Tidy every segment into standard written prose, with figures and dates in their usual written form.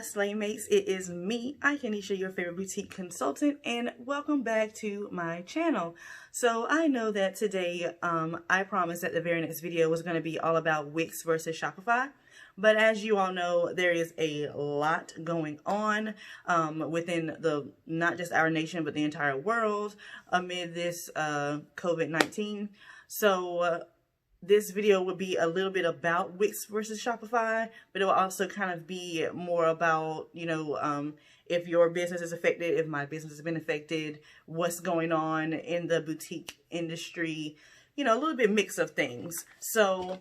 Slaymates, it is me, Ikaneisha, your favorite boutique consultant, and welcome back to my channel. So I know that today, I promised that the very next video was going to be all about Wix versus Shopify. But as you all know, there is a lot going on within not just our nation, but the entire world amid this COVID-19. So this video will be a little bit about Wix versus Shopify, but it will also kind of be more about, if your business is affected, if my business has been affected, what's going on in the boutique industry, a little bit mix of things. So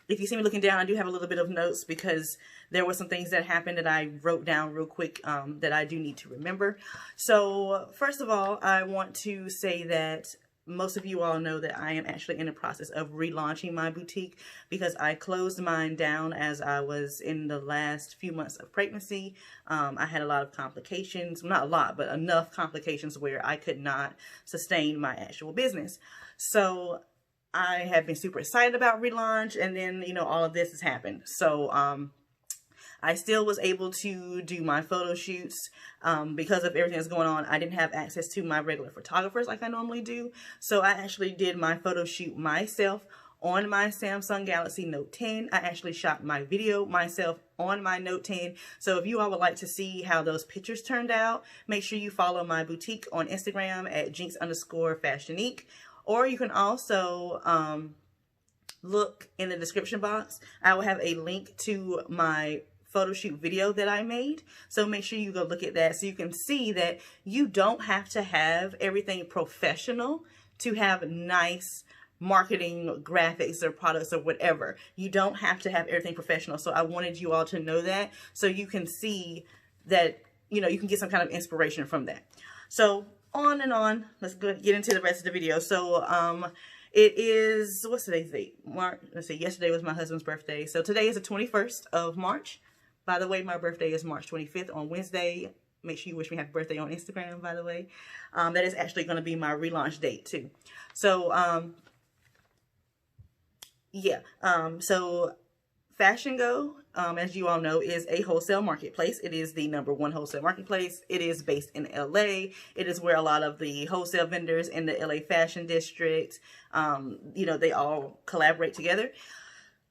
if you see me looking down, I do have a little bit of notes because there were some things that happened that I wrote down real quick that I do need to remember. So first of all, I want to say that most of you all know that I am actually in the process of relaunching my boutique because I closed mine down as I was in the last few months of pregnancy. I had a lot of complications, not a lot, but enough complications where I could not sustain my actual business. So I have been super excited about relaunch, and then, all of this has happened. So, I still was able to do my photo shoots because of everything that's going on. I didn't have access to my regular photographers like I normally do. So I actually did my photo shoot myself on my Samsung Galaxy Note 10. I actually shot my video myself on my Note 10. So if you all would like to see how those pictures turned out, make sure you follow my boutique on Instagram at jinx_fashionique. Or you can also look in the description box. I will have a link to my photo shoot video that I made. So make sure you go look at that so you can see that you don't have to have everything professional to have nice marketing graphics or products or whatever. You don't have to have everything professional. So I wanted you all to know that so you can see that, you can get some kind of inspiration from that. So on and on. Let's get into the rest of the video. So it is, what's today's date? Let's see, yesterday was my husband's birthday. So today is the 21st of March. By the way, my birthday is March 25th on Wednesday. Make sure you wish me happy birthday on Instagram, by the way. That is actually going to be my relaunch date too. So so Fashion Go, as you all know, is a wholesale marketplace. It is the #1 wholesale marketplace. It is based in LA. It is where a lot of the wholesale vendors in the LA fashion district, they all collaborate together.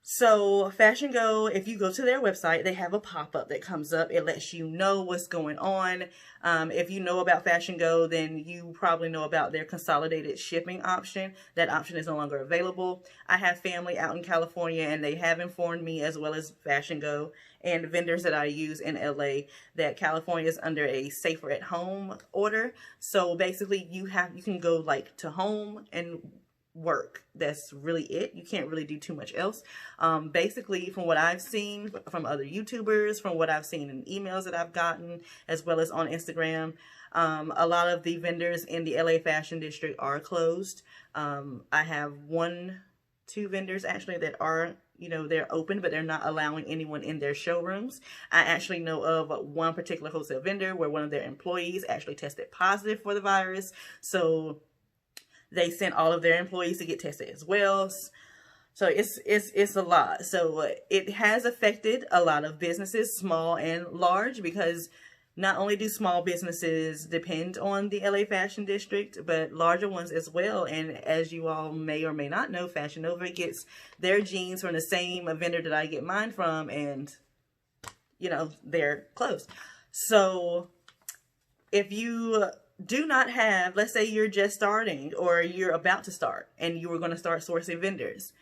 So Fashion Go, if you go to their website, they have a pop-up that comes up. It lets you know what's going on. If you know about Fashion Go, then you probably know about their consolidated shipping option. That option is no longer available. I have family out in California, and they have informed me, as well as Fashion Go and vendors that I use in LA, that California is under a safer at home order. So basically you can go like to home and work. That's really it. You can't really do too much else. Basically, from what I've seen from other YouTubers, from what I've seen in emails that I've gotten, as well as on Instagram, a lot of the vendors in the LA fashion district are closed. I have two vendors actually that are, they're open, but they're not allowing anyone in their showrooms. I actually know of one particular wholesale vendor where one of their employees actually tested positive for the virus. So they sent all of their employees to get tested as well. So it's a lot. So it has affected a lot of businesses, small and large, because not only do small businesses depend on the LA fashion district, but larger ones as well. And as you all may or may not know, Fashion Nova gets their jeans from the same vendor that I get mine from, and they're closed. So if you do not have, let's say you're just starting or you're about to start and you were going to start sourcing vendors,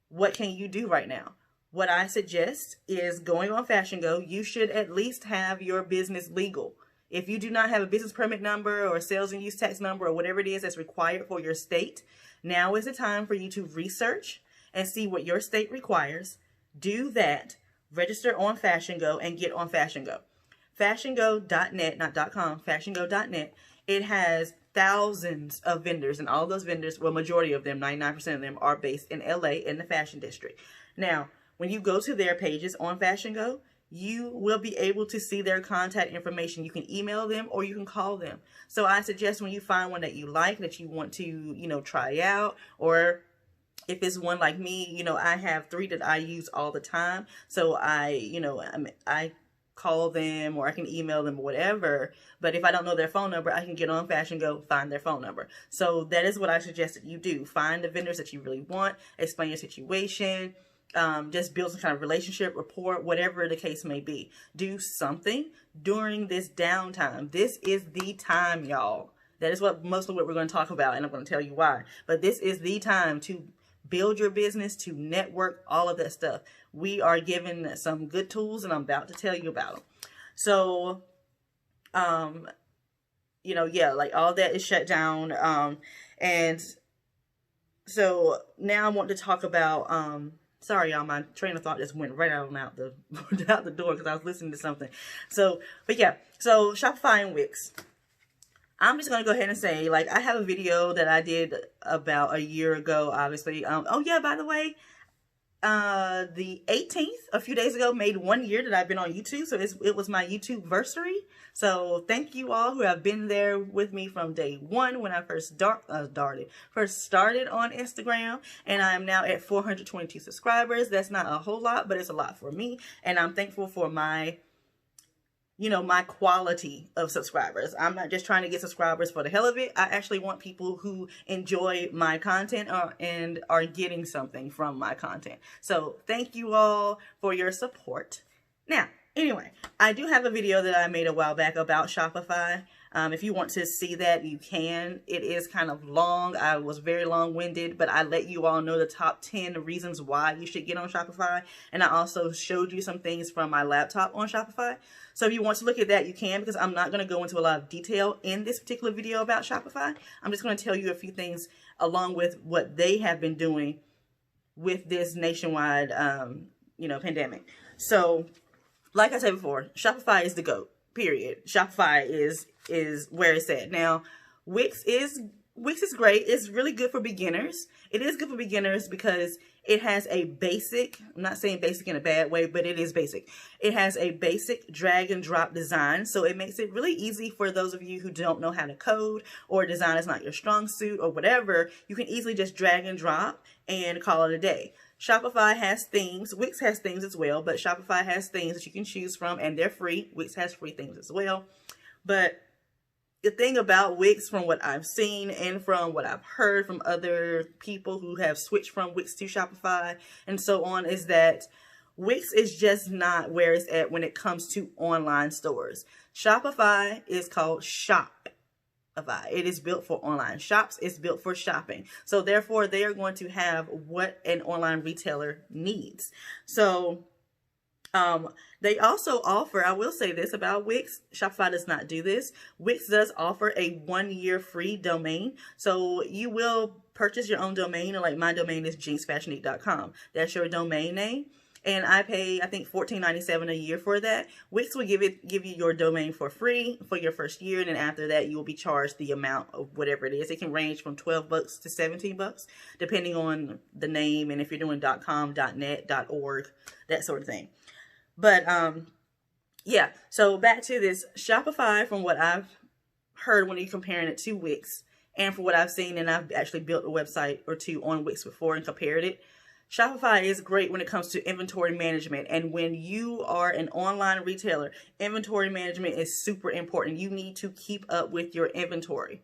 what can you do right now? What I suggest is going on Fashion Go. You should at least have your business legal. If you do not have a business permit number or sales and use tax number or whatever it is that's required for your state, now is the time for you to research and see what your state requires. Do that, register on Fashion Go, and get on Fashion Go. FashionGo.net, not .com, FashionGo.net. It has thousands of vendors, and all those vendors, well, majority of them, 99% of them, are based in LA in the fashion district. Now, when you go to their pages on Fashion Go, you will be able to see their contact information. You can email them or you can call them. So I suggest when you find one that you like, that you want to, try out, or if it's one like me, I have 3 that I use all the time. So I call them or I can email them or whatever. But if I don't know their phone number, I can get on Fashion Go, find their phone number. So that is what I suggest that you do. Find the vendors that you really want, explain your situation, just build some kind of relationship, rapport, whatever the case may be. Do something during this downtime. This is the time, y'all. That is mostly what we're going to talk about, and I'm going to tell you why. But this is the time to build your business, to network, all of that stuff. We are given some good tools, and I'm about to tell you about them. So, like all that is shut down. And so now I want to talk about, sorry, y'all, my train of thought just went right out the door because I was listening to something. So Shopify and Wix. I'm just going to go ahead and say, like, I have a video that I did about a year ago, obviously. Oh, yeah, by the way, the 18th, a few days ago, made 1 year that I've been on YouTube. So it was my YouTube versary. So thank you all who have been there with me from day one when I first started on Instagram. And I am now at 422 subscribers. That's not a whole lot, but it's a lot for me. And I'm thankful for my quality of subscribers. I'm not just trying to get subscribers for the hell of it. I actually want people who enjoy my content and are getting something from my content. So thank you all for your support. Now, anyway, I do have a video that I made a while back about Shopify. If you want to see that, you can. It is kind of long. I was very long-winded, but I let you all know the top 10 reasons why you should get on Shopify. And I also showed you some things from my laptop on Shopify. So if you want to look at that, you can, because I'm not going to go into a lot of detail in this particular video about Shopify. I'm just going to tell you a few things along with what they have been doing with this nationwide, pandemic. So, like I said before, Shopify is the GOAT. Period. Shopify is where it's at. Now, Wix is great. It's really good for beginners. It is good for beginners because it has a basic, I'm not saying basic in a bad way, but it is basic. It has a basic drag and drop design. So it makes it really easy for those of you who don't know how to code or design is not your strong suit or whatever. You can easily just drag and drop and call it a day. Shopify has themes. Wix has themes as well, but Shopify has themes that you can choose from, and they're free. Wix has free themes as well. But the thing about Wix, from what I've seen and from what I've heard from other people who have switched from Wix to Shopify and so on, is that Wix is just not where it's at when it comes to online stores. Shopify is called Shopify. It is built for online shops. It's built for shopping. So therefore, they are going to have what an online retailer needs. So they also offer, I will say this about Wix, Shopify does not do this. Wix does offer a 1-year free domain. So you will purchase your own domain. Like my domain is jeansfashiongeek.com. That's your domain name. And I pay, I think, $14.97 a year for that. Wix will give you your domain for free for your first year. And then after that, you will be charged the amount of whatever it is. It can range from $12 to $17, depending on the name. And if you're doing .com, .net, .org, that sort of thing. But, yeah. So back to this. Shopify, from what I've heard when you're comparing it to Wix, and from what I've seen, and I've actually built a website or two on Wix before and compared it, Shopify is great when it comes to inventory management. And when you are an online retailer, inventory management is super important. You need to keep up with your inventory.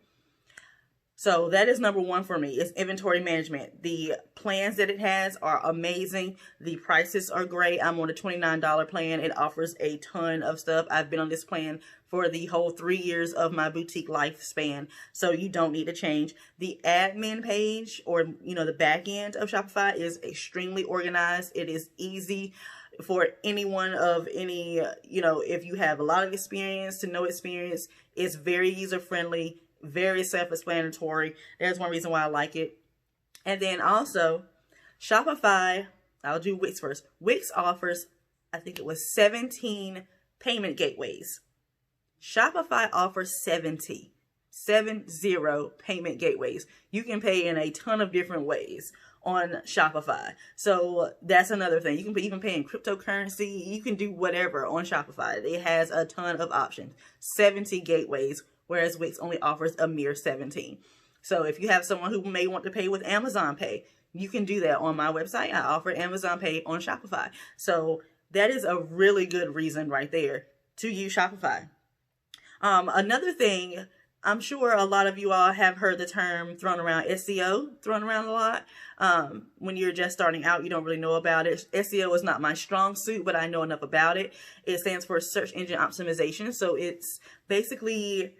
So that is number one for me, is inventory management. The plans that it has are amazing. The prices are great. I'm on a $29 plan. It offers a ton of stuff. I've been on this plan for the whole 3 years of my boutique lifespan. So you don't need to change. The admin page, or, the back end of Shopify, is extremely organized. It is easy for anyone of any, if you have a lot of experience to no experience. It's very user-friendly, very self-explanatory. There's one reason why I like it. And then also, Shopify, I'll do Wix first. Wix offers, I think it was 17 payment gateways. Shopify offers 70 payment gateways. You can pay in a ton of different ways on Shopify. So that's another thing. You can even pay in cryptocurrency. You can do whatever on Shopify. It has a ton of options. 70 gateways, whereas Wix only offers a mere 17. So if you have someone who may want to pay with Amazon Pay, you can do that on my website. I offer Amazon Pay on Shopify. So that is a really good reason right there to use Shopify. Another thing, I'm sure a lot of you all have heard the term thrown around, SEO, thrown around a lot. When you're just starting out, you don't really know about it. SEO is not my strong suit, but I know enough about it. It stands for search engine optimization. So it's basically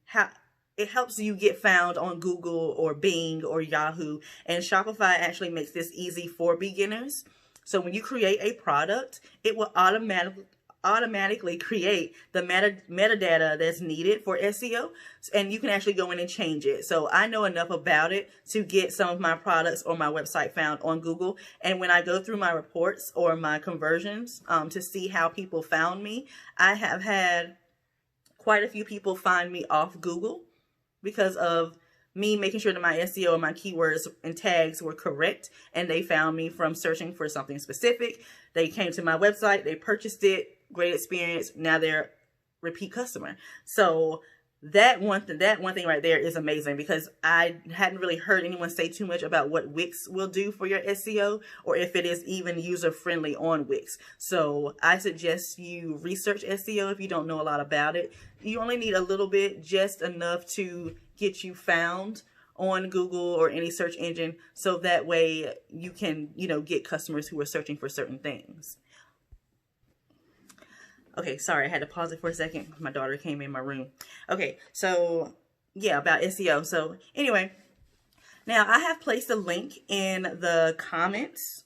how it helps you get found on Google or Bing or Yahoo. And Shopify actually makes this easy for beginners. So when you create a product, it will automatically create the metadata that's needed for SEO, and you can actually go in and change it. So I know enough about it to get some of my products or my website found on Google. And when I go through my reports or my conversions to see how people found me, I have had quite a few people find me off Google because of me making sure that my SEO and my keywords and tags were correct, and they found me from searching for something specific. They came to my website, they purchased it, great experience. Now they're repeat customer. So that one thing right there is amazing, because I hadn't really heard anyone say too much about what Wix will do for your SEO, or if it is even user friendly on Wix. So I suggest you research SEO if you don't know a lot about it. You only need a little bit, just enough to get you found on Google or any search engine, so that way you can, get customers who are searching for certain things. Okay, sorry, I had to pause it for a second. My daughter came in my room. Okay, so yeah, about SEO. So anyway, now I have placed a link in the comments.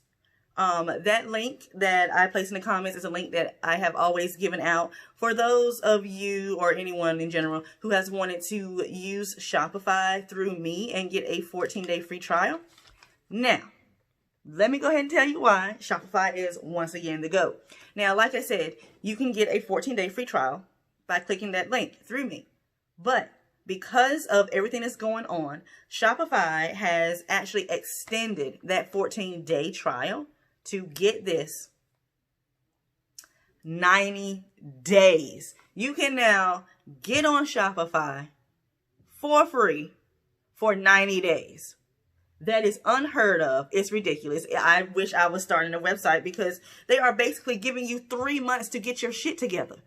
That link that I placed in the comments is a link that I have always given out for those of you, or anyone in general, who has wanted to use Shopify through me and get a 14-day free trial. Now, let me go ahead and tell you why Shopify is once again the GOAT. Now, like I said, you can get a 14-day free trial by clicking that link through me. But because of everything that's going on, Shopify has actually extended that 14-day trial to, get this, 90 days. You can now get on Shopify for free for 90 days. That is unheard of. It's ridiculous. I wish I was starting a website, because they are basically giving you 3 months to get your shit together.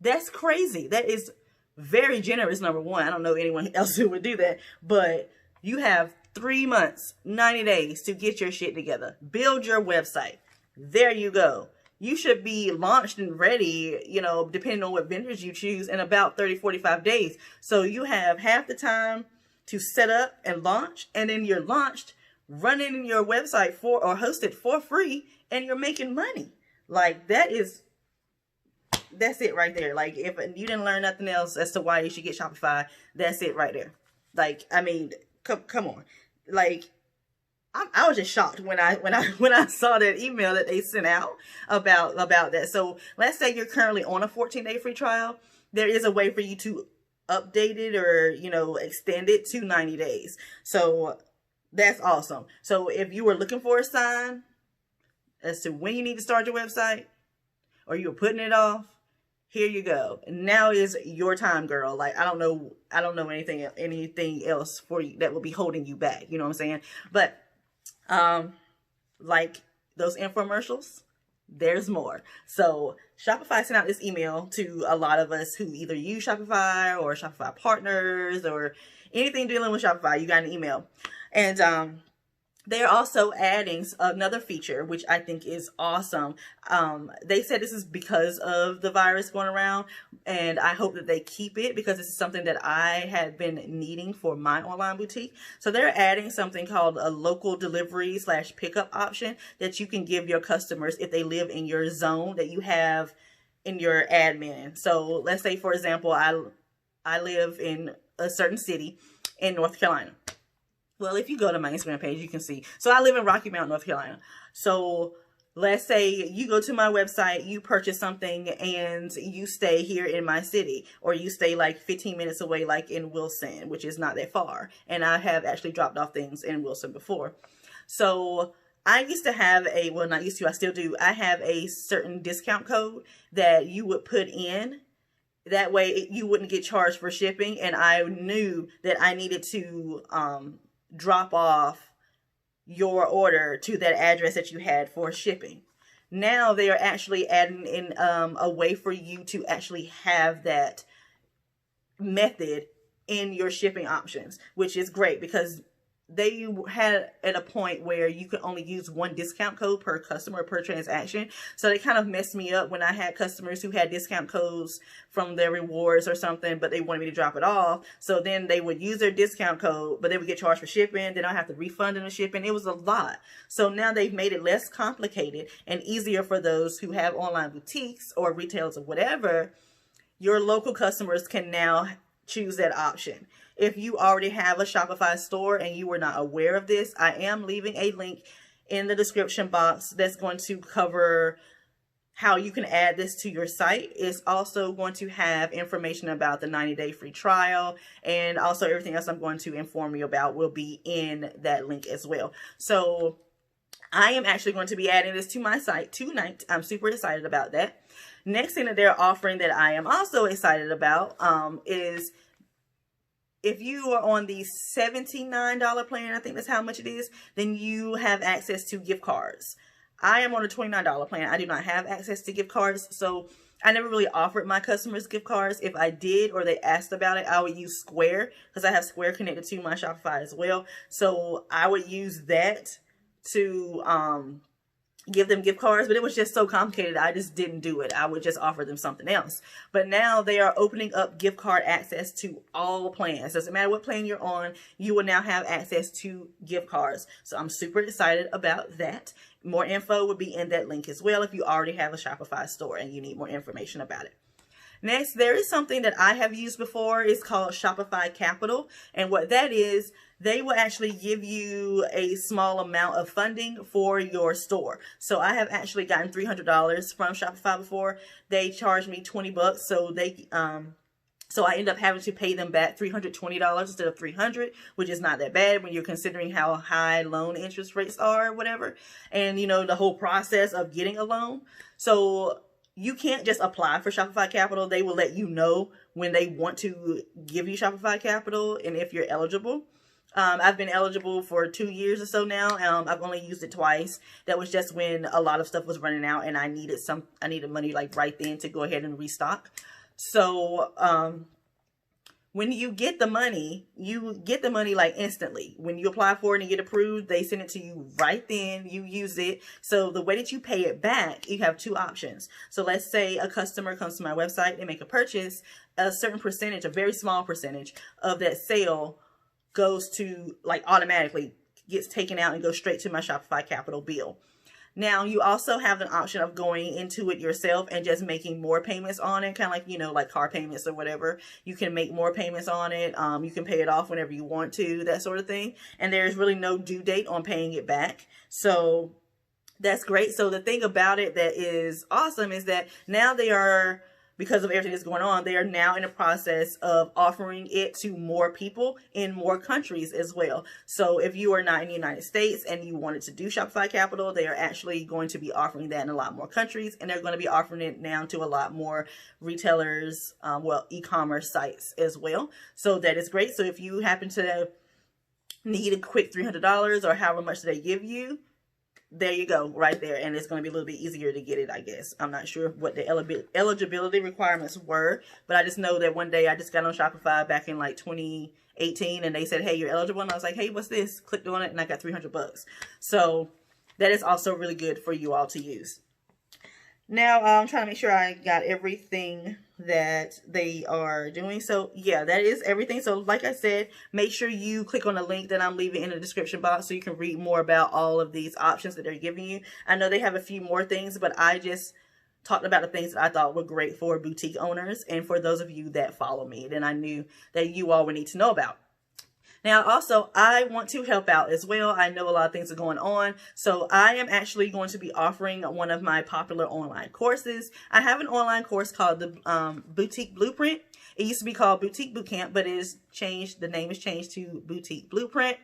That's crazy. That is very generous, number one. I don't know anyone else who would do that, but you have 3 months, 90 days to get your shit together. Build your website. There you go. You should be launched and ready, depending on what vendors you choose, in about 30, 45 days. So you have half the time to set up and launch, and then you're launched, running your website or hosted for free, and you're making money. Like, that's it right there. Like, if you didn't learn nothing else as to why you should get Shopify, that's it right there. Like, I mean, come on. Like, I was just shocked when I saw that email that they sent out about that. So let's say you're currently on a 14-day free trial. There is a way for you to update it, or extend it to 90 days. So that's awesome. So if you were looking for a sign as to when you need to start your website, or you were putting it off, here you go. Now is your time, girl. Like, I don't know anything else for you that will be holding you back. You know what I'm saying? But like those infomercials, there's more. So Shopify sent out this email to a lot of us who either use Shopify or Shopify partners or anything dealing with Shopify. You got an email. And they're also adding another feature, which I think is awesome. They said this is because of the virus going around, and I hope that they keep it, because this is something that I had been needing for my online boutique. So they're adding something called a local delivery / pickup option that you can give your customers if they live in your zone that you have in your admin. So let's say, for example, I live in a certain city in North Carolina. Well, if you go to my Instagram page, you can see. So I live in Rocky Mount, North Carolina. So let's say you go to my website, you purchase something, and you stay here in my city, or you stay like 15 minutes away, like in Wilson, which is not that far. And I have actually dropped off things in Wilson before. So I used to have not used to, I still do. I have a certain discount code that you would put in. That way you wouldn't get charged for shipping. And I knew that I needed to drop off your order to that address that you had for shipping. Now they are actually adding in a way for you to actually have that method in your shipping options, which is great because they had at a point where you could only use one discount code per customer per transaction. So they kind of messed me up when I had customers who had discount codes from their rewards or something, but they wanted me to drop it off. So then they would use their discount code, but they would get charged for shipping. Then I have to refund them the shipping. It was a lot. So now they've made it less complicated and easier for those who have online boutiques or retailers or whatever. Your local customers can now choose that option. If you already have a Shopify store and you were not aware of this, I am leaving a link in the description box that's going to cover how you can add this to your site. It's also going to have information about the 90-day free trial, and also everything else I'm going to inform you about will be in that link as well. So I am actually going to be adding this to my site tonight. I'm super excited about that. Next thing that they're offering that I am also excited about is if you are on the $79 plan, I think that's how much it is, then you have access to gift cards. I am on a $29 plan. I do not have access to gift cards, so I never really offered my customers gift cards. If I did or they asked about it, I would use Square because I have Square connected to my Shopify as well. So I would use that to give them gift cards, but it was just so complicated. I just didn't do it. I would just offer them something else. But now they are opening up gift card access to all plans. Doesn't matter what plan you're on, you will now have access to gift cards. So I'm super excited about that. More info will be in that link as well if you already have a Shopify store and you need more information about it. Next, there is something that I have used before. It's called Shopify Capital. And what that is, they will actually give you a small amount of funding for your store. So I have actually gotten $300 from Shopify before. They charged me $20, so I end up having to pay them back $320 instead of $300, which is not that bad when you're considering how high loan interest rates are or whatever. And, you know, the whole process of getting a loan. So you can't just apply for Shopify Capital. They will let you know when they want to give you Shopify Capital and if you're eligible. I've been eligible for 2 years or so now. I've only used it twice. That was just when a lot of stuff was running out and I needed money like right then to go ahead and restock. So, when you get the money like instantly. When you apply for it and get approved, they send it to you right then. You use it. So the way that you pay it back, you have two options. So let's say a customer comes to my website and make a purchase, a certain percentage, a very small percentage of that sale goes to, like, automatically gets taken out and goes straight to my Shopify Capital bill. Now, you also have an option of going into it yourself and just making more payments on it, kind of like, you know, like car payments or whatever. You can make more payments on it. You can pay it off whenever you want to, that sort of thing. And there's really no due date on paying it back. So that's great. So the thing about it that is awesome is that now they are, because of everything that's going on, they are now in the process of offering it to more people in more countries as well. So if you are not in the United States and you wanted to do Shopify Capital, they are actually going to be offering that in a lot more countries. And they're going to be offering it now to a lot more retailers, e-commerce sites as well. So that is great. So if you happen to need a quick $300 or however much they give you, there you go, right there. And it's going to be a little bit easier to get it, I guess. I'm not sure what the eligibility requirements were, but I just know that one day I just got on Shopify back in like 2018 and they said, hey, you're eligible. And I was like, hey, what's this? Clicked on it and I got $300. So that is also really good for you all to use. Now, I'm trying to make sure I got everything that they are doing. So yeah, that is everything. So like I said, make sure you click on the link that I'm leaving in the description box so you can read more about all of these options that they're giving you. I know they have a few more things, but I just talked about the things that I thought were great for boutique owners and for those of you that follow me, then I knew that you all would need to know about. Now, also, I want to help out as well. I know a lot of things are going on. So I am actually going to be offering one of my popular online courses. I have an online course called the Boutique Blueprint. It used to be called Boutique Bootcamp, but it is changed. The name is changed to Boutique Blueprint.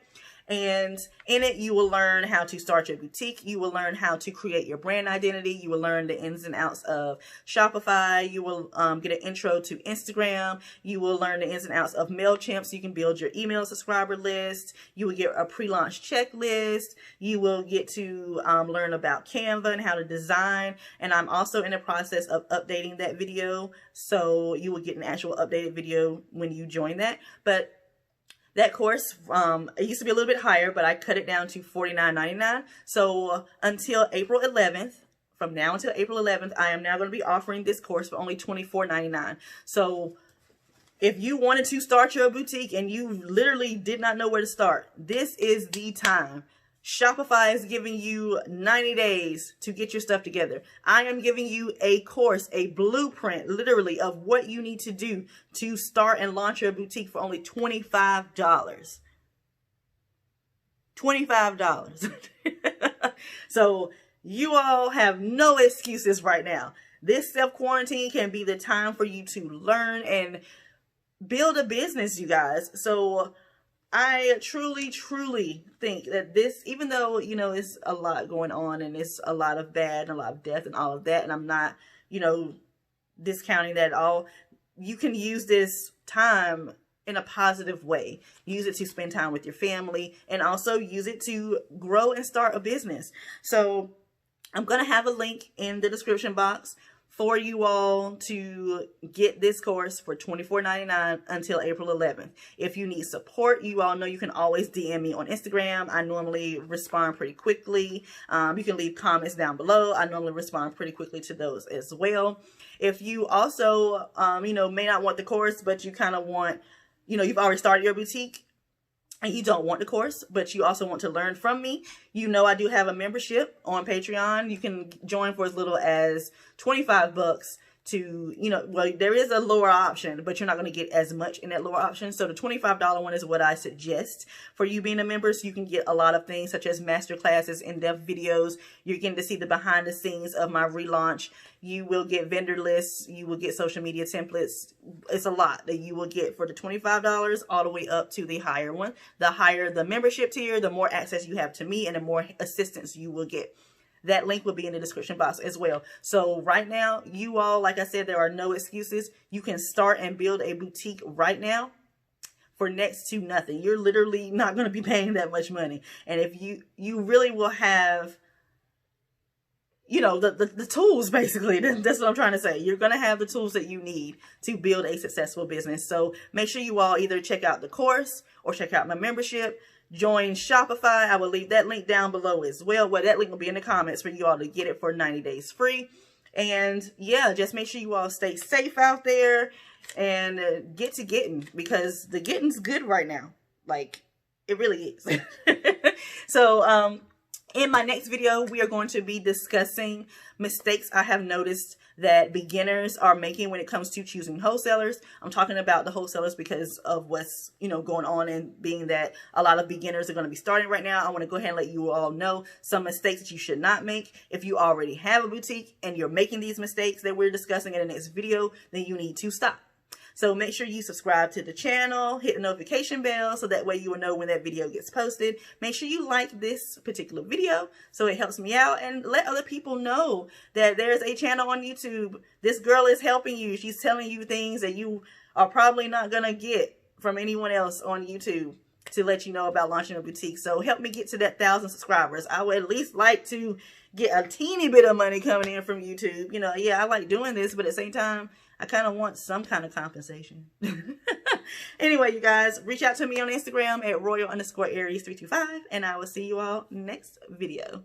And in it, you will learn how to start your boutique. You will learn how to create your brand identity. You will learn the ins and outs of Shopify. You will get an intro to Instagram. You will learn the ins and outs of MailChimp so you can build your email subscriber list. You will get a pre-launch checklist. You will get to learn about Canva and how to design. And I'm also in the process of updating that video. So you will get an actual updated video when you join that. But that course, it used to be a little bit higher, but I cut it down to $49.99. So until April 11th, from now until April 11th, I am now going to be offering this course for only $24.99. So if you wanted to start your boutique and you literally did not know where to start, this is the time. Shopify is giving you 90 days to get your stuff together. I am giving you a course, a blueprint, literally, of what you need to do to start and launch your boutique for only $25. $25. So you all have no excuses right now. This self-quarantine can be the time for you to learn and build a business, you guys. So I truly, truly think that this, even though, you know, it's a lot going on and it's a lot of bad and a lot of death and all of that, and I'm not, you know, discounting that at all, you can use this time in a positive way. Use it to spend time with your family and also use it to grow and start a business. So I'm going to have a link in the description box for you all to get this course for $24.99 until April 11th. If you need support, you all know you can always DM me on Instagram. I normally respond pretty quickly. You can leave comments down below. I normally respond pretty quickly to those as well. If you also, you know, may not want the course, but you kind of want, you know, you've already started your boutique and you don't want the course, but you also want to learn from me, you know, I do have a membership on Patreon. You can join for as little as 25 bucks to, you know, well, there is a lower option, but you're not going to get as much in that lower option. So the $25 one is what I suggest for you being a member. So you can get a lot of things such as master classes, in-depth videos. You're getting to see the behind the scenes of my relaunch. You will get vendor lists. You will get social media templates. It's a lot that you will get for the $25 all the way up to the higher one. The higher the membership tier, the more access you have to me and the more assistance you will get. That link will be in the description box as well. So right now, you all, like I said, there are no excuses. You can start and build a boutique right now for next to nothing. You're literally not going to be paying that much money. And if you really will have, you know, the tools, basically. That's what I'm trying to say. You're going to have the tools that you need to build a successful business. So make sure you all either check out the course or check out my membership. Join Shopify. I will leave that link down below as well. Well, that link will be in the comments for you all to get it for 90 days free. And yeah, just make sure you all stay safe out there and get to getting, because the getting's good right now. Like, it really is. So, in my next video, we are going to be discussing mistakes I have noticed that beginners are making when it comes to choosing wholesalers. I'm talking about the wholesalers because of what's, you know, going on, and being that a lot of beginners are going to be starting right now. I want to go ahead and let you all know some mistakes that you should not make. If you already have a boutique and you're making these mistakes that we're discussing in the next video, then you need to stop. So make sure you subscribe to the channel, hit the notification bell, so that way you will know when that video gets posted. Make sure you like this particular video so it helps me out, and let other people know that there's a channel on YouTube. This girl is helping you. She's telling you things that you are probably not going to get from anyone else on YouTube to let you know about launching a boutique. So help me get to that 1,000 subscribers. I would at least like to get a teeny bit of money coming in from YouTube. You know, yeah, I like doing this, but at the same time, I kind of want some kind of compensation. Anyway, you guys, reach out to me on Instagram at royal_aries325, and I will see you all next video.